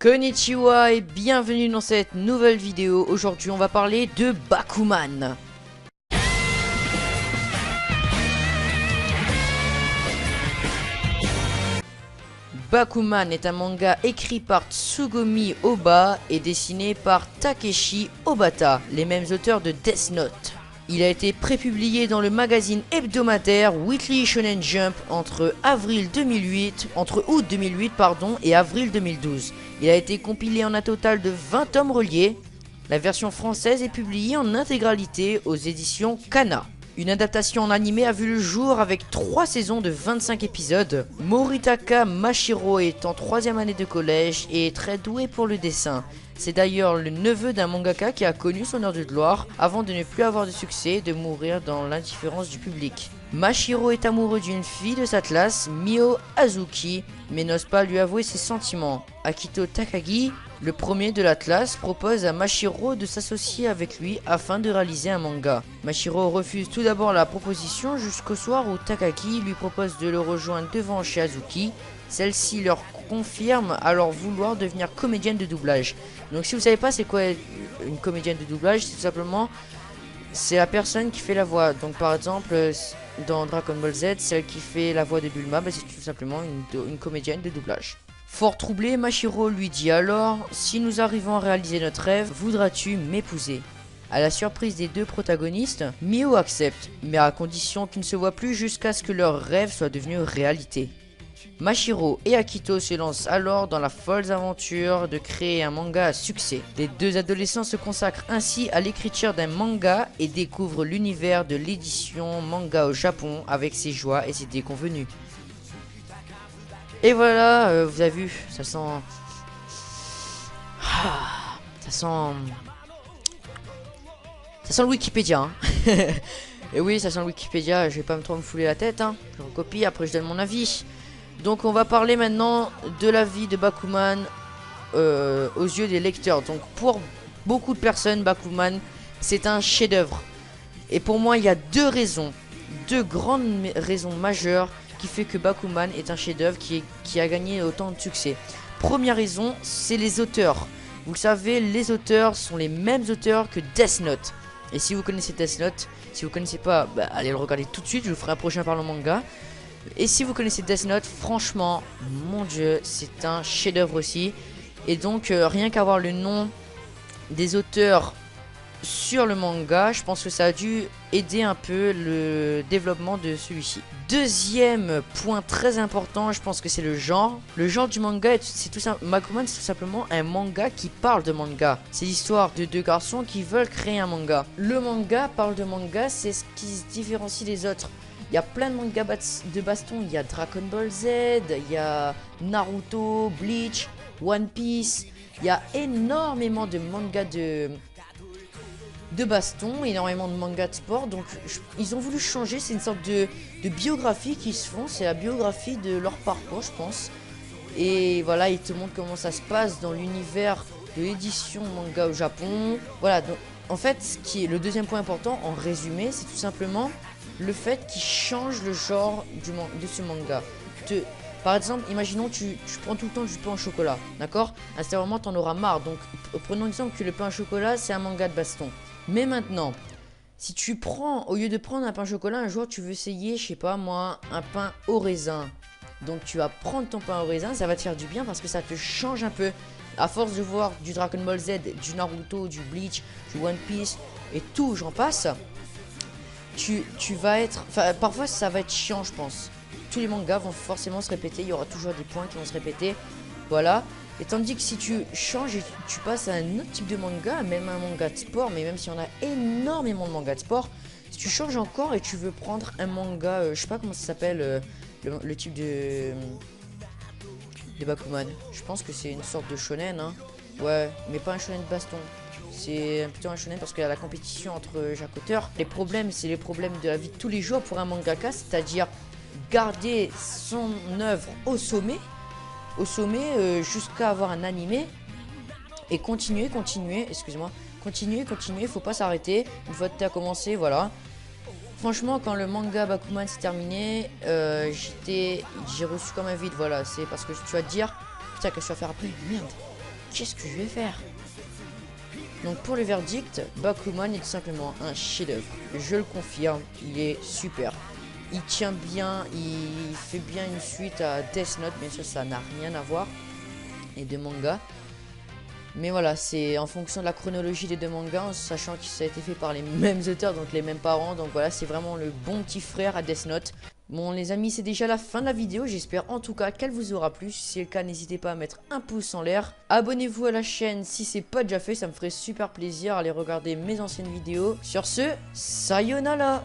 Konnichiwa et bienvenue dans cette nouvelle vidéo. Aujourd'hui on va parler de Bakuman. Bakuman est un manga écrit par Tsugomi Ohba et dessiné par Takeshi Obata, les mêmes auteurs de Death Note. Il a été prépublié dans le magazine hebdomadaire Weekly Shonen Jump entre août 2008 et avril 2012. Il a été compilé en un total de 20 tomes reliés. La version française est publiée en intégralité aux éditions Kana. Une adaptation en animé a vu le jour avec 3 saisons de 25 épisodes. Moritaka Mashiro est en 3e année de collège et est très doué pour le dessin. C'est d'ailleurs le neveu d'un mangaka qui a connu son heure de gloire avant de ne plus avoir de succès et de mourir dans l'indifférence du public. Mashiro est amoureux d'une fille de sa classe, Mio Hazuki, mais n'ose pas lui avouer ses sentiments. Akito Takagi, le premier de la classe, propose à Mashiro de s'associer avec lui afin de réaliser un manga. Mashiro refuse tout d'abord la proposition jusqu'au soir où Takagi lui propose de le rejoindre devant chez Hazuki. Celle-ci leur confirme alors vouloir devenir comédienne de doublage. Donc si vous savez pas c'est quoi une comédienne de doublage, c'est tout simplement c'est la personne qui fait la voix. Donc par exemple dans Dragon Ball Z, celle qui fait la voix de Bulma, c'est tout simplement une comédienne de doublage. Fort troublé, Mashiro lui dit alors: si nous arrivons à réaliser notre rêve, voudras-tu m'épouser? À la surprise des deux protagonistes, Mio accepte, mais à condition qu'ils ne se voient plus jusqu'à ce que leur rêve soit devenu réalité. Mashiro et Akito se lancent alors dans la folle aventure de créer un manga à succès. Les deux adolescents se consacrent ainsi à l'écriture d'un manga et découvrent l'univers de l'édition manga au Japon avec ses joies et ses déconvenues. Et voilà, vous avez vu, ça sent... Ça sent le Wikipédia. Hein. Et oui, ça sent le Wikipédia, je vais pas trop me fouler la tête. Hein. Je recopie, après je donne mon avis. Donc on va parler maintenant de la vie de Bakuman aux yeux des lecteurs. Donc pour beaucoup de personnes, Bakuman c'est un chef-d'œuvre. Et pour moi il y a deux grandes raisons majeures qui fait que Bakuman est un chef-d'œuvre qui a gagné autant de succès. Première raison, c'est les auteurs. Vous le savez, les auteurs sont les mêmes auteurs que Death Note. Et si vous connaissez Death Note, si vous connaissez pas, allez le regarder tout de suite, je vous ferai un prochain parlant manga. Et si vous connaissez Death Note, franchement, mon dieu, c'est un chef-d'œuvre aussi. Et donc, rien qu'à voir le nom des auteurs sur le manga, je pense que ça a dû aider un peu le développement de celui-ci. Deuxième point très important, je pense que c'est le genre. Le genre du manga, c'est tout ça. Bakuman, c'est tout simplement un manga qui parle de manga. C'est l'histoire de deux garçons qui veulent créer un manga. Le manga parle de manga, c'est ce qui se différencie des autres. Il y a plein de mangas de baston, il y a Dragon Ball Z, il y a Naruto, Bleach, One Piece. Il y a énormément de mangas de baston, énormément de mangas de sport. Donc ils ont voulu changer, c'est une sorte de biographie qui se font. C'est la biographie de leur parcours, je pense. Et voilà, ils te montrent comment ça se passe dans l'univers de l'édition manga au Japon. Voilà, donc en fait, ce qui est le deuxième point important, en résumé, c'est tout simplement le fait qu'ils changent le genre de ce manga. Par exemple, imaginons tu prends tout le temps du pain au chocolat, d'accord? À un certain moment, t'en auras marre. Donc, prenons exemple que le pain au chocolat, c'est un manga de baston. Mais maintenant, si tu prends, au lieu de prendre un pain au chocolat, un jour tu veux essayer, je sais pas moi, un pain au raisin. Donc, tu vas prendre ton pain au raisin, ça va te faire du bien parce que ça te change un peu. À force de voir du Dragon Ball Z, du Naruto, du Bleach, du One Piece et tout, j'en passe. Tu vas être... Enfin, parfois ça va être chiant, je pense. Tous les mangas vont forcément se répéter. Il y aura toujours des points qui vont se répéter. Voilà. Et tandis que si tu changes et tu passes à un autre type de manga, même un manga de sport, mais même si on a énormément de mangas de sport, si tu changes encore et tu veux prendre un manga, je sais pas comment ça s'appelle, le type de Bakuman. Je pense que c'est une sorte de shonen, hein. Ouais, mais pas un shonen de baston. C'est plutôt un shonen parce qu'il y a la compétition entre chaque auteur. Les problèmes, c'est les problèmes de la vie de tous les jours pour un mangaka, c'est-à-dire garder son œuvre au sommet jusqu'à avoir un animé et continuer, excusez-moi, continuer, faut pas s'arrêter. Une fois que tu as commencé, voilà. Franchement, quand le manga Bakuman s'est terminé, j'ai reçu comme un vide, voilà. C'est parce que tu vas te dire, putain, qu'est-ce que je vais faire après? Merde. qu'est-ce que je vais faire? Donc pour le verdict, Bakuman est tout simplement un chef-d'œuvre. Je le confirme, il est super. Il tient bien, il fait bien une suite à Death Note, bien sûr ça n'a rien à voir. Et de manga. Mais voilà, c'est en fonction de la chronologie des deux mangas, en sachant que ça a été fait par les mêmes auteurs, donc les mêmes parents. Donc voilà, c'est vraiment le bon petit frère à Death Note. Bon les amis, c'est déjà la fin de la vidéo. J'espère en tout cas qu'elle vous aura plu. Si c'est le cas, n'hésitez pas à mettre un pouce en l'air. Abonnez-vous à la chaîne si c'est pas déjà fait, ça me ferait super plaisir. Allez regarder mes anciennes vidéos. Sur ce, sayonara!